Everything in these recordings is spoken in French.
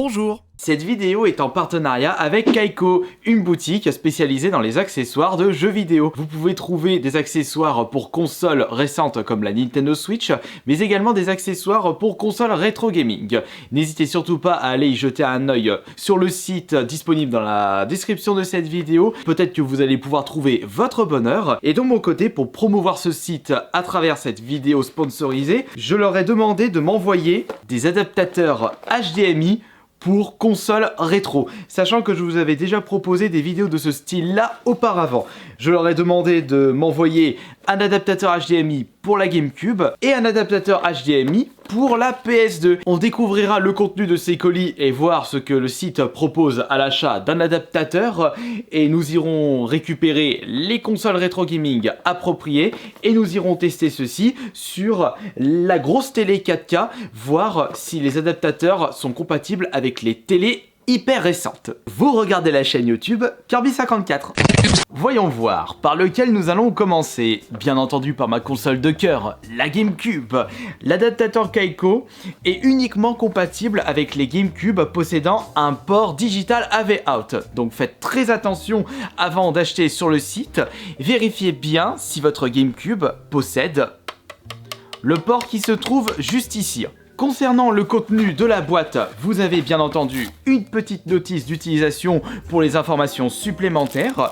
Bonjour. Cette vidéo est en partenariat avec Kaiko, une boutique spécialisée dans les accessoires de jeux vidéo. Vous pouvez trouver des accessoires pour consoles récentes comme la Nintendo Switch, mais également des accessoires pour consoles rétro gaming. N'hésitez surtout pas à aller y jeter un œil sur le site disponible dans la description de cette vidéo. Peut-être que vous allez pouvoir trouver votre bonheur. Et de mon côté, pour promouvoir ce site à travers cette vidéo sponsorisée, je leur ai demandé de m'envoyer des adaptateurs HDMI pour console rétro, sachant que je vous avais déjà proposé des vidéos de ce style-là auparavant. Je leur ai demandé de m'envoyer un adaptateur HDMI pour la GameCube et un adaptateur HDMI pour la PS2. On découvrira le contenu de ces colis et voir ce que le site propose à l'achat d'un adaptateur, et nous irons récupérer les consoles rétro gaming appropriées et nous irons tester ceci sur la grosse télé 4K, voir si les adaptateurs sont compatibles avec les télés hyper récentes. Vous regardez la chaîne YouTube Kirby54. Voyons voir par lequel nous allons commencer. Bien entendu par ma console de cœur, la GameCube. L'adaptateur Kaiko est uniquement compatible avec les GameCube possédant un port digital AV Out. Donc faites très attention avant d'acheter sur le site. Vérifiez bien si votre GameCube possède le port qui se trouve juste ici. Concernant le contenu de la boîte, vous avez bien entendu une petite notice d'utilisation pour les informations supplémentaires,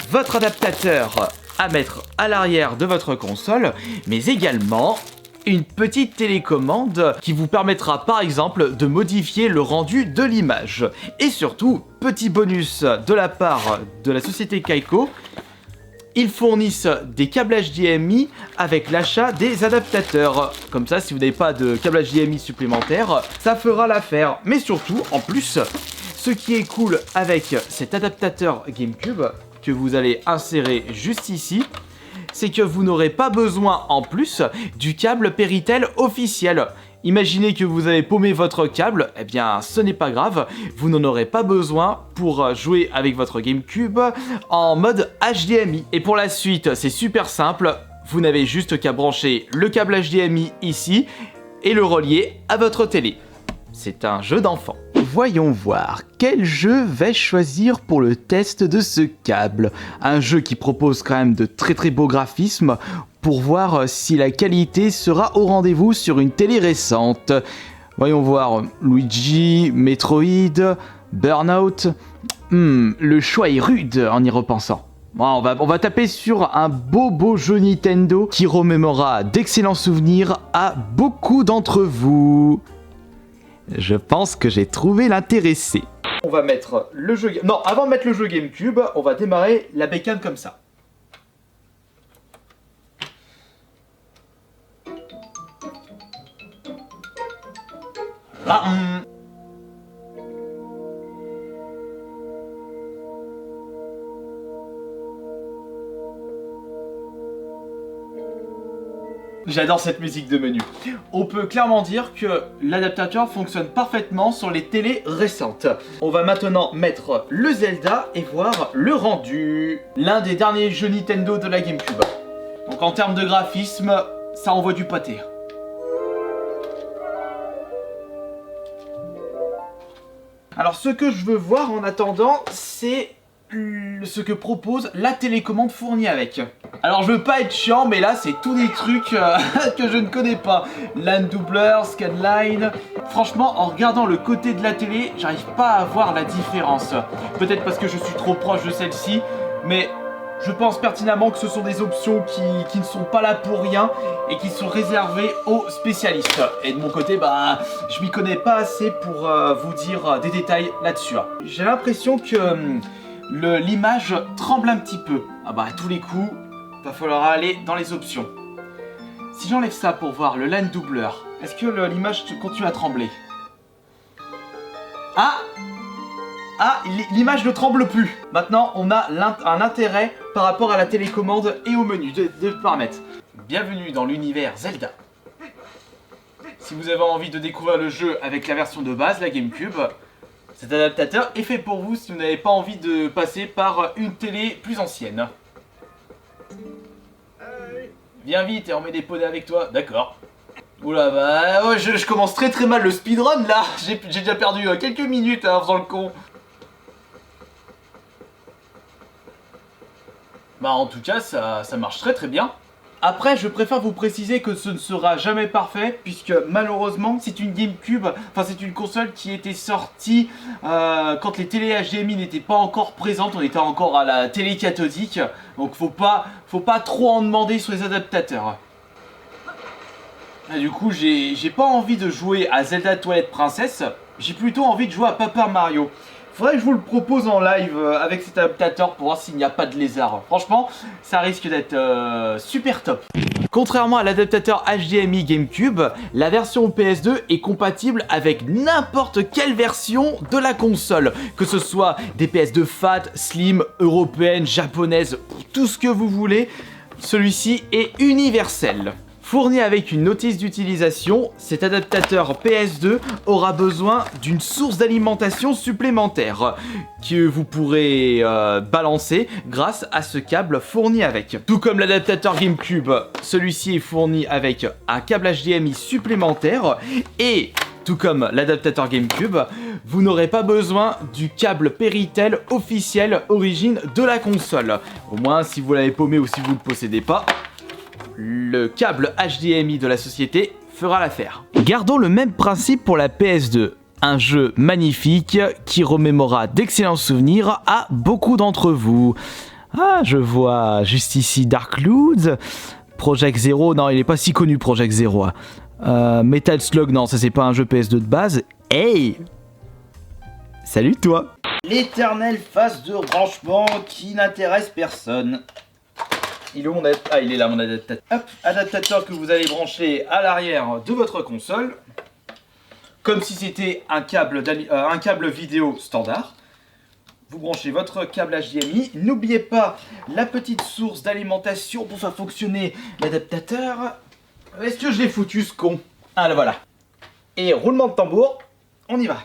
votre adaptateur à mettre à l'arrière de votre console, mais également une petite télécommande qui vous permettra par exemple de modifier le rendu de l'image. Et surtout, petit bonus de la part de la société Kaiko, ils fournissent des câbles HDMI avec l'achat des adaptateurs. Comme ça, si vous n'avez pas de câble HDMI supplémentaire, ça fera l'affaire. Mais surtout, en plus, ce qui est cool avec cet adaptateur GameCube que vous allez insérer juste ici, c'est que vous n'aurez pas besoin en plus du câble Péritel officiel. Imaginez que vous avez paumé votre câble, eh bien ce n'est pas grave, vous n'en aurez pas besoin pour jouer avec votre GameCube en mode HDMI. Et pour la suite, c'est super simple, vous n'avez juste qu'à brancher le câble HDMI ici et le relier à votre télé. C'est un jeu d'enfant. Voyons voir, quel jeu vais-je choisir pour le test de ce câble? Un jeu qui propose quand même de très beaux graphismes pour voir si la qualité sera au rendez-vous sur une télé récente. Voyons voir, Luigi, Metroid, Burnout. Le choix est rude en y repensant. Bon, on va taper sur un beau jeu Nintendo qui remémorera d'excellents souvenirs à beaucoup d'entre vous. Je pense que j'ai trouvé l'intéressé. On va mettre le jeu... Non, avant de mettre le jeu GameCube, on va démarrer la bécane comme ça. J'adore cette musique de menu. On peut clairement dire que l'adaptateur fonctionne parfaitement sur les télés récentes. On va maintenant mettre le Zelda et voir le rendu. L'un des derniers jeux Nintendo de la GameCube. Donc en termes de graphisme, ça envoie du pâté. Alors ce que je veux voir en attendant, c'est ce que propose la télécommande fournie avec. Alors je veux pas être chiant, mais là c'est tous des trucs que je ne connais pas. LAN doubleur, scanline. Franchement, en regardant le côté de la télé, j'arrive pas à voir la différence. Peut-être parce que je suis trop proche de celle-ci, mais je pense pertinemment que ce sont des options qui ne sont pas là pour rien et qui sont réservées aux spécialistes. Et de mon côté, bah, je m'y connais pas assez pour vous dire des détails là-dessus. J'ai l'impression que l'image tremble un petit peu. Ah bah à tous les coups, va falloir aller dans les options. Si j'enlève ça pour voir le LAN doubleur, est-ce que l'image continue à trembler? Ah, l'image ne tremble plus. Maintenant, on a un intérêt par rapport à la télécommande et au menu de paramètres. Bienvenue dans l'univers Zelda. Si vous avez envie de découvrir le jeu avec la version de base, la GameCube, cet adaptateur est fait pour vous si vous n'avez pas envie de passer par une télé plus ancienne. Viens vite et on met des poneys avec toi. D'accord. Oula bah ouais, je commence très mal le speedrun là. J'ai déjà perdu quelques minutes en faisant le con. Bah en tout cas ça marche très bien. Après je préfère vous préciser que ce ne sera jamais parfait puisque malheureusement c'est une GameCube, enfin c'est une console qui était sortie quand les télé HDMI n'étaient pas encore présentes, on était encore à la télé cathodique, donc faut pas trop en demander sur les adaptateurs. Et du coup j'ai pas envie de jouer à Zelda Twilight Princess, j'ai plutôt envie de jouer à Paper Mario. Faudrait que je vous le propose en live avec cet adaptateur pour voir s'il n'y a pas de lézard. Franchement, ça risque d'être super top. Contrairement à l'adaptateur HDMI GameCube, la version PS2 est compatible avec n'importe quelle version de la console. Que ce soit des PS2 Fat, Slim, européennes, japonaises, tout ce que vous voulez, celui-ci est universel. Fourni avec une notice d'utilisation, cet adaptateur PS2 aura besoin d'une source d'alimentation supplémentaire que vous pourrez balancer grâce à ce câble fourni avec. Tout comme l'adaptateur GameCube, celui-ci est fourni avec un câble HDMI supplémentaire et tout comme l'adaptateur GameCube, vous n'aurez pas besoin du câble Péritel officiel origine de la console. Au moins si vous l'avez paumé ou si vous ne le possédez pas, le câble HDMI de la société fera l'affaire. Gardons le même principe pour la PS2. Un jeu magnifique qui remémorera d'excellents souvenirs à beaucoup d'entre vous. Ah, je vois juste ici Dark Clouds, Project Zero, non il n'est pas si connu Project Zero. Metal Slug, non ça c'est pas un jeu PS2 de base. Hey! Salut toi! L'éternelle phase de branchement qui n'intéresse personne. Il est où mon adaptateur? Ah, il est là mon adaptateur. Hop, adaptateur que vous allez brancher à l'arrière de votre console. Comme si c'était un câble vidéo standard. Vous branchez votre câble HDMI. N'oubliez pas la petite source d'alimentation pour faire fonctionner l'adaptateur. Est-ce que je l'ai foutu ce con? Ah là voilà. Et roulement de tambour, on y va.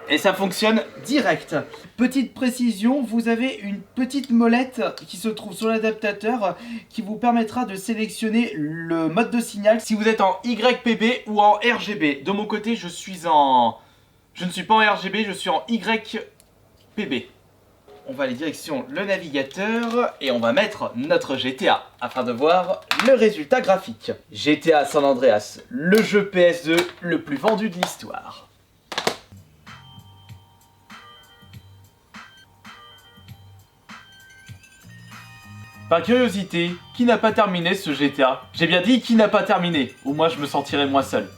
Et ça fonctionne direct. Petite précision, vous avez une petite molette qui se trouve sur l'adaptateur qui vous permettra de sélectionner le mode de signal si vous êtes en YPB ou en RGB. De mon côté, je ne suis pas en RGB, je suis en YPB. On va aller direction le navigateur et on va mettre notre GTA afin de voir le résultat graphique. GTA San Andreas, le jeu PS2 le plus vendu de l'histoire. Par curiosité, qui n'a pas terminé ce GTA? J'ai bien dit qui n'a pas terminé, au moins je me sentirai moins seul.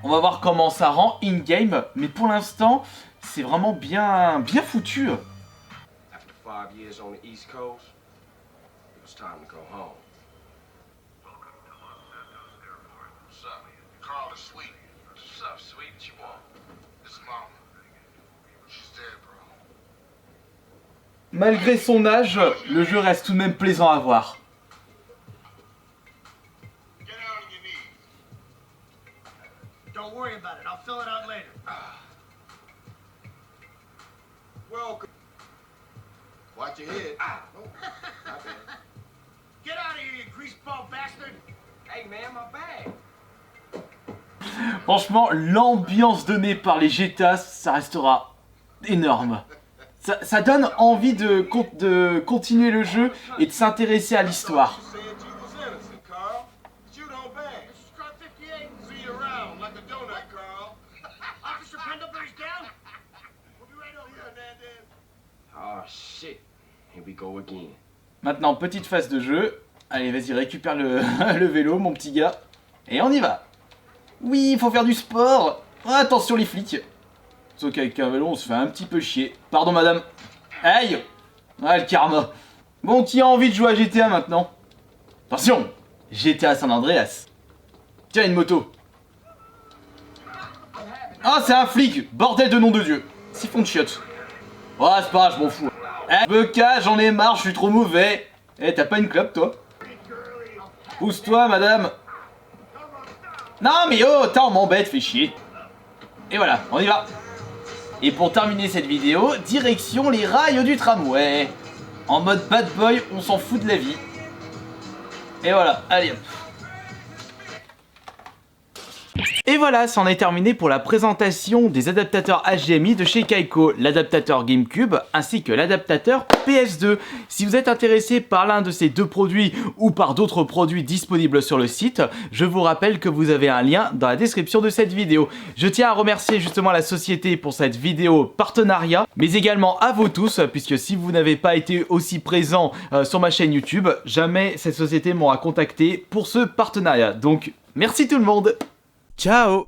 On va voir comment ça rend in-game, mais pour l'instant, c'est vraiment bien foutu. After 5 years on the East Coast, it was time to go home. Welcome to Los Santos Airport. What's up? Carl is sweet. What's up, sweet? What you want? This mama. She's dead, bro. Malgré son âge, le jeu reste tout de même plaisant à voir. Don't worry about it. I'll fill it out later. Welcome. Watch your head. Get out of here, you greaseball bastard. Hey man, my bag. Franchement, l'ambiance donnée par les GTA, ça restera énorme. Ça donne envie de continuer le jeu et de s'intéresser à l'histoire. Maintenant, petite phase de jeu. Allez, vas-y, récupère le vélo, mon petit gars. Et on y va. Oui, il faut faire du sport. Attention les flics. Sauf qu'avec un vélo, on se fait un petit peu chier. Pardon, madame. Aïe! Ah, le karma. Bon, qui a envie de jouer à GTA maintenant? Attention! GTA San Andreas. Tiens, une moto. Ah, c'est un flic! Bordel de nom de Dieu. Siphon de chiottes. Oh, c'est pas grave, je m'en fous. Eh, Beca, j'en ai marre, je suis trop mauvais. Eh, t'as pas une clope, toi? Pousse-toi, madame. Non, mais oh, on m'embête, fais chier. Et voilà, on y va. Et pour terminer cette vidéo, direction les rails du tramway. En mode bad boy, on s'en fout de la vie. Et voilà, allez hop. Et voilà, c'en est terminé pour la présentation des adaptateurs HDMI de chez Kaiko, l'adaptateur GameCube ainsi que l'adaptateur PS2. Si vous êtes intéressé par l'un de ces deux produits ou par d'autres produits disponibles sur le site, je vous rappelle que vous avez un lien dans la description de cette vidéo. Je tiens à remercier justement la société pour cette vidéo partenariat, mais également à vous tous, puisque si vous n'avez pas été aussi présent sur ma chaîne YouTube, jamais cette société m'aura contacté pour ce partenariat. Donc merci tout le monde! Ciao!